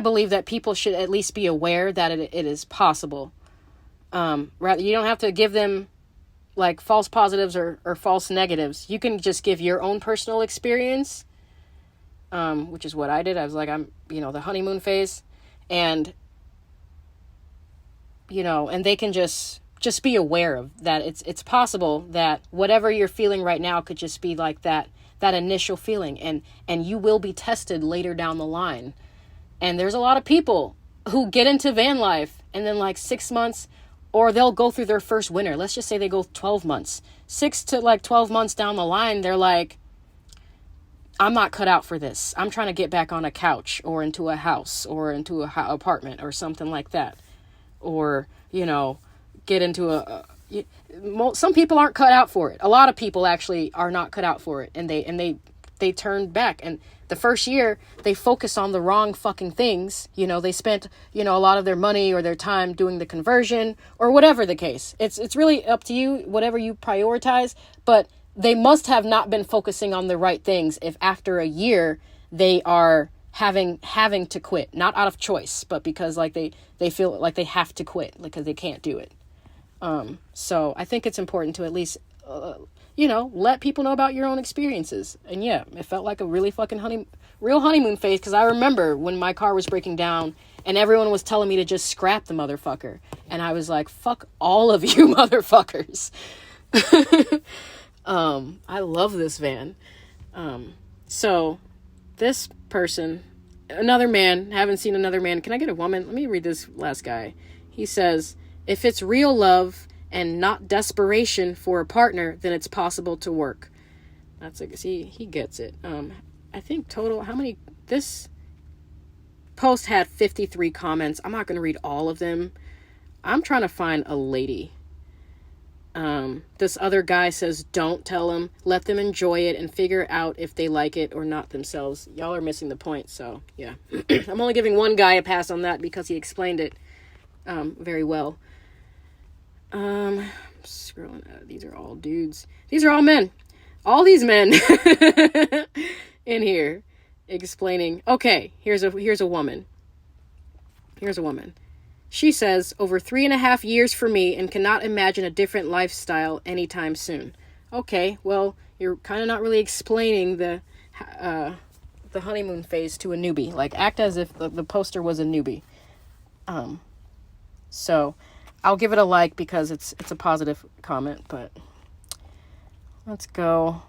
believe that people should at least be aware that it is possible. Rather, you don't have to give them like false positives or false negatives. You can just give your own personal experience, which is what I did. I was like, the honeymoon phase, and and they can just be aware of that. It's possible that whatever you're feeling right now could just be like that initial feeling, and you will be tested later down the line. And there's a lot of people who get into van life and then like 6 months, or they'll go through their first winter. Let's just say they go 12 months, 6 to like 12 months down the line. They're like, I'm not cut out for this. I'm trying to get back on a couch or into a house or into a apartment or something like that. Or, get into some people aren't cut out for it. A lot of people actually are not cut out for it. And they turn back. And the first year they focus on the wrong fucking things. They spent, a lot of their money or their time doing the conversion or whatever the case. It's really up to you, whatever you prioritize, but they must have not been focusing on the right things if after a year they are having to quit, not out of choice, but because like they feel like they have to quit because they can't do it. So I think it's important to at least, let people know about your own experiences. And yeah, it felt like a really fucking real honeymoon phase. Cause I remember when my car was breaking down and everyone was telling me to just scrap the motherfucker. And I was like, fuck all of you motherfuckers. I love this van. So this person, another man, haven't seen another man. Can I get a woman? Let me read this last guy. He says, if it's real love and not desperation for a partner, then it's possible to work. That's like, see, he gets it. I think total, this post had 53 comments. I'm not going to read all of them. I'm trying to find a lady. This other guy says, don't tell them, let them enjoy it and figure out if they like it or not themselves. Y'all are missing the point. So yeah, I'm only giving one guy a pass on that because he explained it, very well. Scrolling out. These are all dudes. These are all men. All these men in here explaining. Okay, here's a woman. Here's a woman. She says, over 3.5 years for me and cannot imagine a different lifestyle anytime soon. Okay, well, you're kind of not really explaining the honeymoon phase to a newbie. Like, act as if the poster was a newbie. So I'll give it a like because it's a positive comment, but let's go.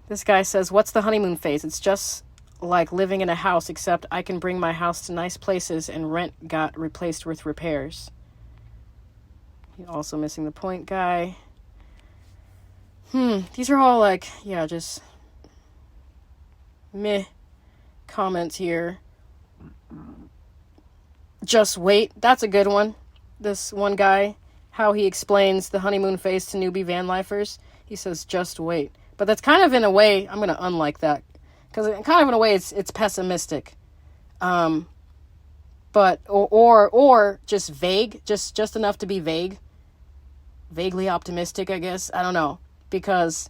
This guy says, what's the honeymoon phase? It's just like living in a house, except I can bring my house to nice places and rent got replaced with repairs. You're also missing the point, guy. These are all like, yeah, just meh comments here. Just wait. That's a good one. This one guy, how he explains the honeymoon phase to newbie van lifers. He says, just wait. But that's kind of in a way, I'm going to unlike that. Because kind of in a way it's pessimistic. But, or just vague, just enough to be vague. Vaguely optimistic, I guess. I don't know. Because,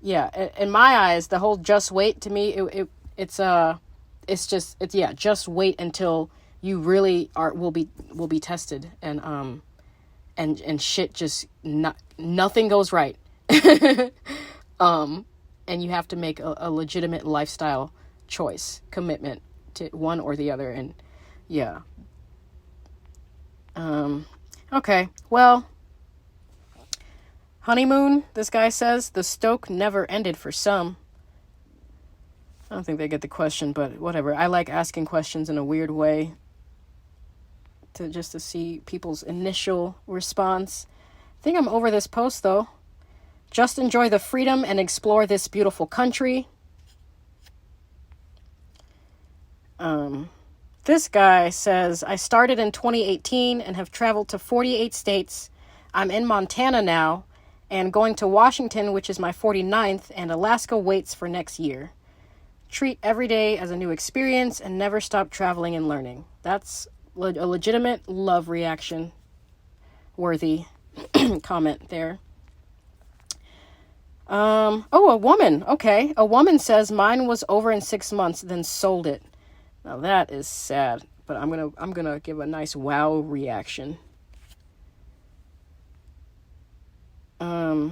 yeah, in my eyes, the whole just wait to me, it's just wait until you really will be tested and shit just nothing goes right. And you have to make a legitimate lifestyle choice, commitment to one or the other. And yeah. Okay. Well, honeymoon, this guy says, the stoke never ended for some. I don't think they get the question, but whatever. I like asking questions in a weird way to see people's initial response. I think I'm over this post though. Just enjoy the freedom and explore this beautiful country. This guy says, I started in 2018 and have traveled to 48 states. I'm in Montana now and going to Washington, which is my 49th, and Alaska waits for next year. Treat every day as a new experience and never stop traveling and learning. That's a legitimate love reaction worthy comment there. A woman. Okay. A woman says mine was over in 6 months, then sold it. Now that is sad, but I'm going to give a nice wow reaction. I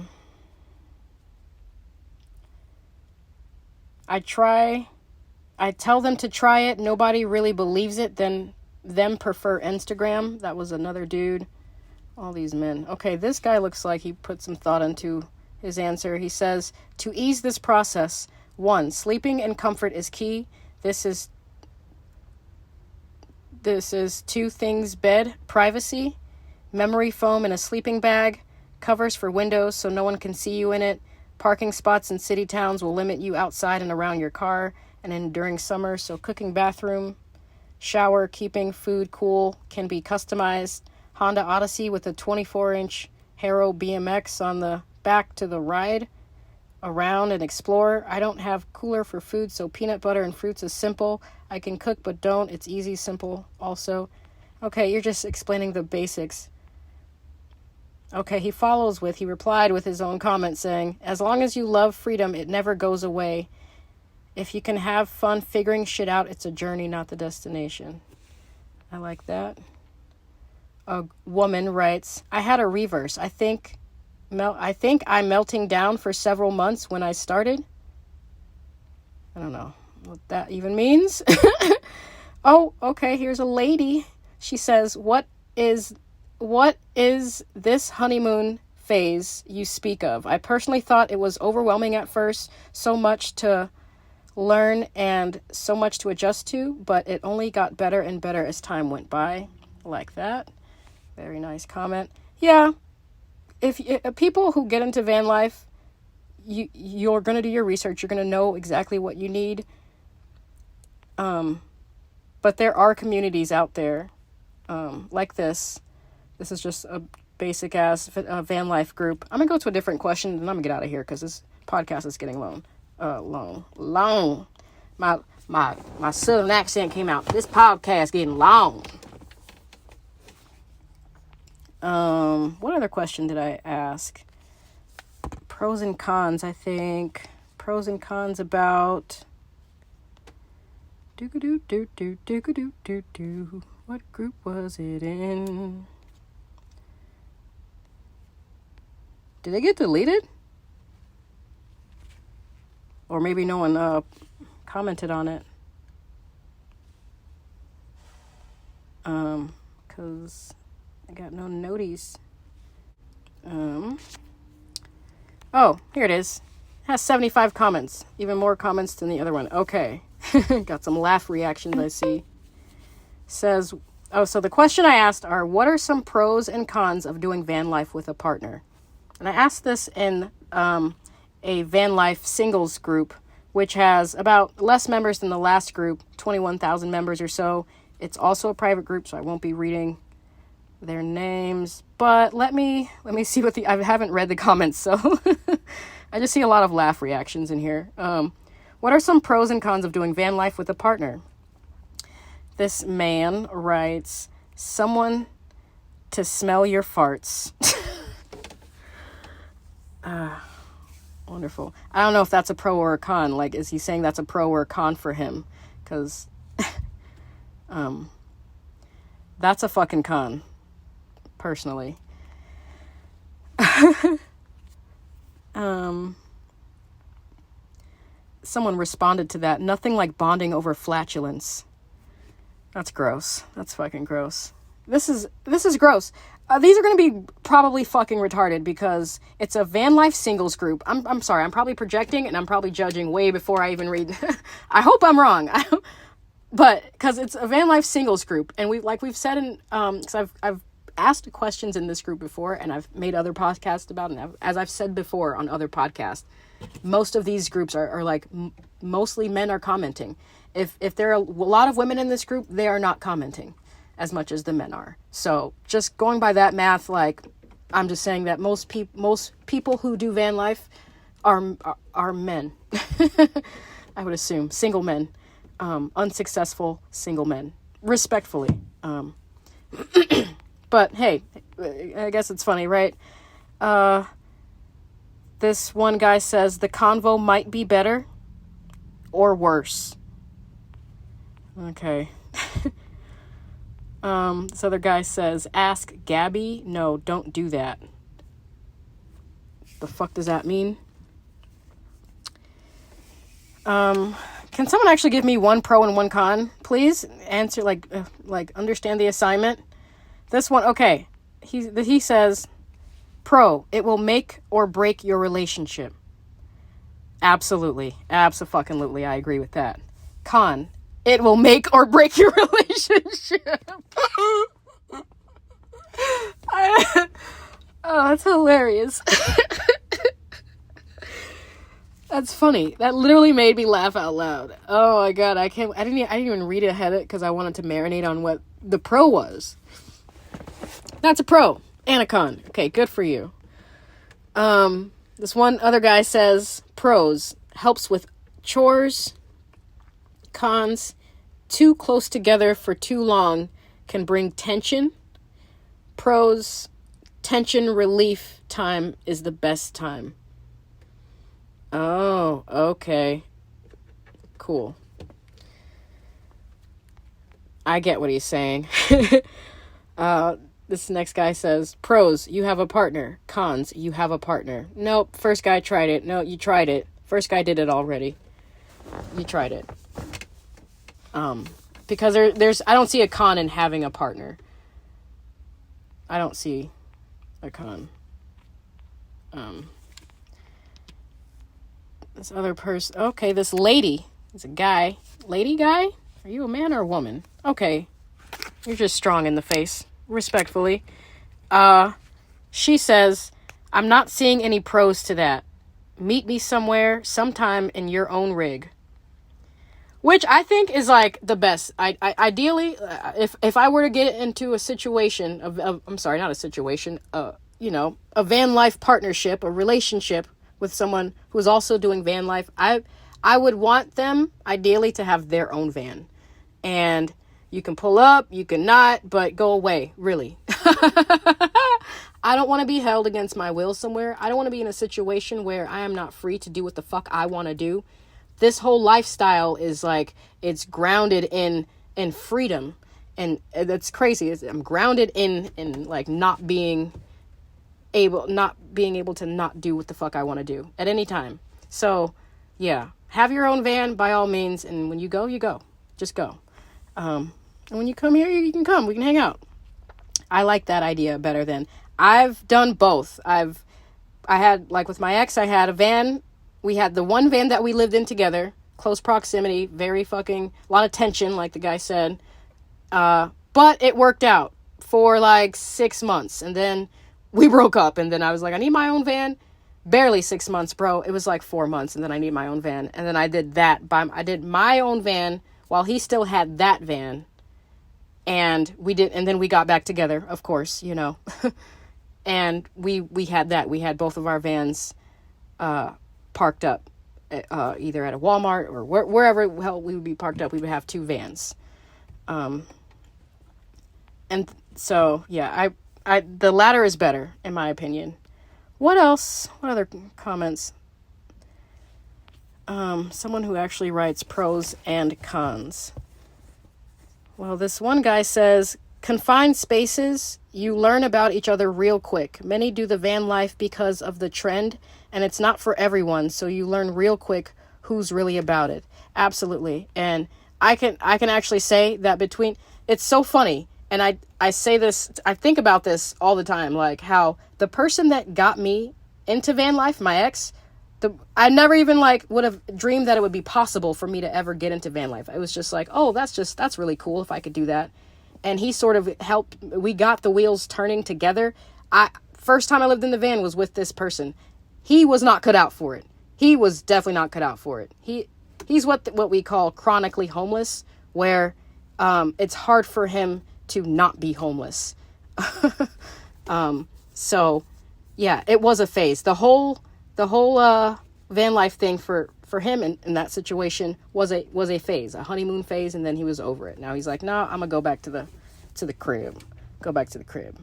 tell them to try it. Nobody really believes it. Then them prefer Instagram. That was another dude. All these men. Okay. This guy looks like he put some thought into his answer. He says, to ease this process, 1, sleeping in comfort is key. This is 2 things: bed, privacy, memory foam in a sleeping bag, covers for windows so no one can see you in it. Parking spots in city towns will limit you outside and around your car and during summer, so cooking bathroom, shower, keeping food cool can be customized. Honda Odyssey with a 24-inch Hero BMX on the back to the ride around and explore. I don't have cooler for food, so peanut butter and fruits is simple. I can cook but don't. It's easy, simple also. Okay, you're just explaining the basics. Okay, he replied with his own comment saying, as long as you love freedom, it never goes away. If you can have fun figuring shit out, it's a journey, not the destination. I like that. A woman writes, I had a reverse. I think I'm melting down for several months when I started. I don't know what that even means. Oh, okay, here's a lady. She says, what is this honeymoon phase you speak of? I personally thought it was overwhelming at first, so much to learn and so much to adjust to, but it only got better and better as time went by. Like that. Very nice comment. Yeah. If people who get into van life, you're going to do your research. You're going to know exactly what you need. But there are communities out there like this. This is just a basic ass van life group. I'm gonna go to a different question and I'm gonna get out of here because this podcast is getting long. My southern accent came out. This podcast getting long. What other question did I ask? Pros and cons, I think. Pros and cons about what group was it in? Did it get deleted? Or maybe no one commented on it. Cause I got no noties. Oh, here it is. It has 75 comments. Even more comments than the other one. Okay. Got some laugh reactions, I see. Says, so the question I asked are, what are some pros and cons of doing van life with a partner? And I asked this in a van life singles group, which has about less members than the last group, 21,000 members or so. It's also a private group, so I won't be reading their names. But let me see what I haven't read the comments, so I just see a lot of laugh reactions in here. What are some pros and cons of doing van life with a partner? This man writes, someone to smell your farts. Wonderful. I don't know if that's a pro or a con. Like, is he saying that's a pro or a con for him? Because, that's a fucking con, personally. Someone responded to that. Nothing like bonding over flatulence. That's gross. That's fucking gross. This is gross. These are going to be probably fucking retarded because it's a van life singles group. I'm sorry. I'm probably projecting and I'm probably judging way before I even read. I hope I'm wrong. But because it's a van life singles group, and we've said in because I've asked questions in this group before, and I've made other podcasts about it. And as I've said before on other podcasts, most of these groups are like mostly men are commenting. If there are a lot of women in this group, they are not commenting as much as the men are. So just going by that math, like, I'm just saying that most people who do van life are men. I would assume single men, unsuccessful single men, respectfully. But hey, I guess it's funny, right? This one guy says the convo might be better or worse. Okay. This other guy says, ask Gabby. No, don't do that. The fuck does that mean? Can someone actually give me one pro and one con, please? Answer, like understand the assignment. This one, okay. He says, pro, it will make or break your relationship. Absolutely. Abso-fucking-lutely, I agree with that. Con, it will make or break your relationship. Oh, that's hilarious. That's funny. That literally made me laugh out loud. Oh my god, I didn't even read it ahead because I wanted to marinate on what the pro was. That's a pro and a con. Okay, good for you. This one other guy says, pros, helps with chores. Cons, too close together for too long can bring tension. Pros, tension relief time is the best time. Oh, okay. Cool. I get what he's saying. This next guy says, pros, you have a partner. Cons, you have a partner. Nope, first guy tried it. No, you tried it. First guy did it already. You tried it. Because there's I don't see a con in having a partner. I don't see a con. This other person, okay, this lady is a guy. Lady guy? Are you a man or a woman? Okay. You're just strong in the face. Respectfully. She says, I'm not seeing any pros to that. Meet me somewhere, sometime in your own rig. Which I think is like the best. Ideally, if I were to get into a situation I'm sorry, not a situation, you know, a van life partnership, a relationship with someone who is also doing van life, I would want them ideally to have their own van. And you can pull up, you can not, but go away, really. I don't want to be held against my will somewhere. I don't want to be in a situation where I am not free to do what the fuck I want to do. This whole lifestyle is like, it's grounded in freedom. And that's crazy. I'm grounded in like not being able to not do what the fuck I want to do at any time. So yeah, have your own van by all means. And when you go, just go. And when you come here, you can come, we can hang out. I like that idea better than I've done both. I had, like with my ex, I had a van. We had the one van that we lived in together, close proximity, very fucking, a lot of tension, like the guy said. But it worked out for like 6 months. And then we broke up. And then I was like, I need my own van. Barely 6 months, bro. It was like 4 months. And then I need my own van. And then I did that. I did my own van while he still had that van. And then we got back together, of course, you know. And we had that. We had both of our vans, parked up, either at a Walmart or wherever the hell we would be parked up. We would have 2 vans. And so, yeah, the latter is better, in my opinion. What else? What other comments? Someone who actually writes pros and cons. Well, this one guy says, confined spaces, you learn about each other real quick. Many do the van life because of the trend, and it's not for everyone, so you learn real quick who's really about it. Absolutely. And I can actually say that it's so funny, and I say this, I think about this all the time, like how the person that got me into van life, my ex, I never even would have dreamed that it would be possible for me to ever get into van life. It was just like, oh, that's really cool if I could do that. And he sort of helped, we got the wheels turning together. First time I lived in the van was with this person. He was not cut out for it. He was definitely not cut out for it. He's what we call chronically homeless, where it's hard for him to not be homeless. So yeah, it was a phase. The whole van life thing for him in that situation was a phase, a honeymoon phase, and then he was over it. Now he's like, no, I'm gonna go back to the crib. Go back to the crib.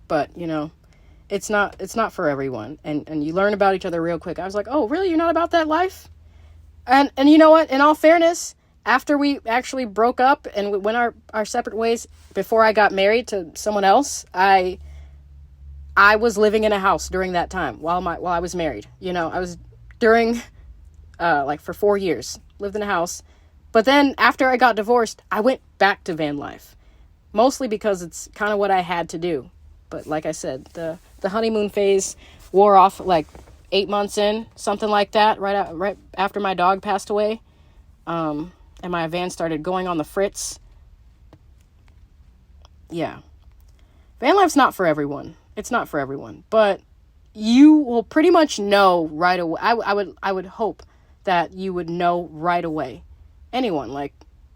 But, you know, it's not for everyone. And you learn about each other real quick. I was like, oh, really? You're not about that life? And you know what? In all fairness, after we actually broke up and we went our separate ways, before I got married to someone else, I was living in a house during that time while I was married. You know, I was during for 4 years, lived in a house. But then after I got divorced, I went back to van life, mostly because it's kind of what I had to do. But like I said, the honeymoon phase wore off like 8 months in, something like that, right after my dog passed away. And my van started going on the fritz. Yeah. Van life's not for everyone. It's not for everyone, but you will pretty much know right away. I would hope that you would know right away. Anyone, like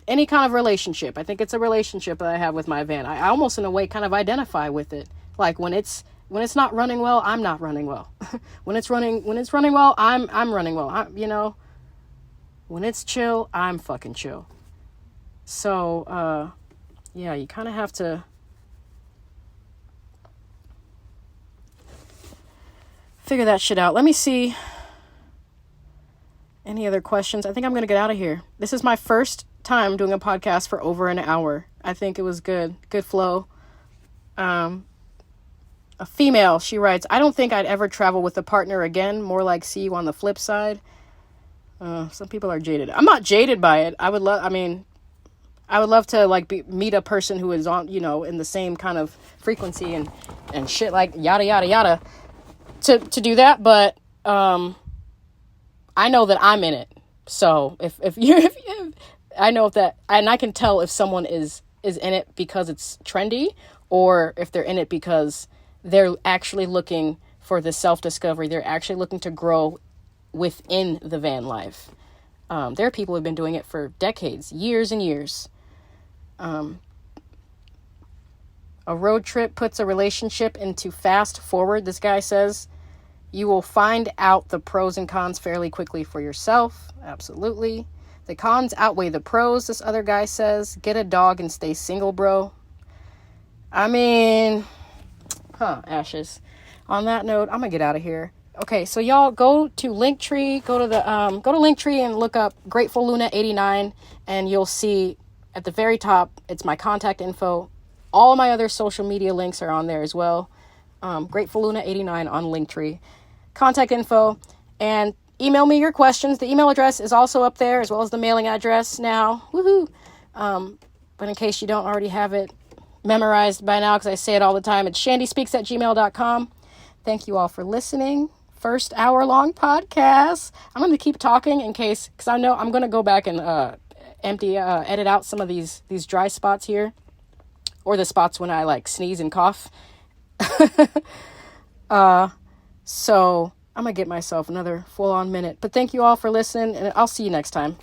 any kind of relationship. I think it's a relationship that I have with my van. I almost in a way kind of identify with it. Like when it's not running well, I'm not running well. when it's running well, I'm running well. You know, when it's chill, I'm fucking chill. So, yeah, you kind of have to figure that shit out. Let me see any other questions. I think I'm going to get out of here. This is my first time doing a podcast for over an hour. I think it was good flow. A female, she writes, I don't think I'd ever travel with a partner again. More like see you on the flip side. Some people are jaded. I'm not jaded by it. I would love to meet a person who is on, you know, in the same kind of frequency and shit, like yada, yada, yada, to do that. But, I know that I'm in it. So if I know that, and I can tell if someone is in it because it's trendy, or if they're in it because they're actually looking for the self-discovery. They're actually looking to grow within the van life. There are people who have been doing it for decades, years and years. A road trip puts a relationship into fast forward, this guy says. You will find out the pros and cons fairly quickly for yourself. Absolutely. The cons outweigh the pros, this other guy says. Get a dog and stay single, bro. I mean, ashes. On that note, I'm gonna get out of here. Okay, so y'all go to Linktree, go to Linktree and look up Grateful Luna 89, and you'll see at the very top, it's my contact info. All of my other social media links are on there as well. Grateful Luna 89 on Linktree. Contact info, and email me your questions. The email address is also up there, as well as the mailing address now. Woohoo! But in case you don't already have it memorized by now, because I say it all the time, it's shandyspeaks@gmail.com. Thank you all for listening. First hour-long podcast. I'm going to keep talking because I know I'm going to go back and edit out some of these dry spots here, or the spots when I like sneeze and cough. So I'm going to get myself another full-on minute. But thank you all for listening, and I'll see you next time.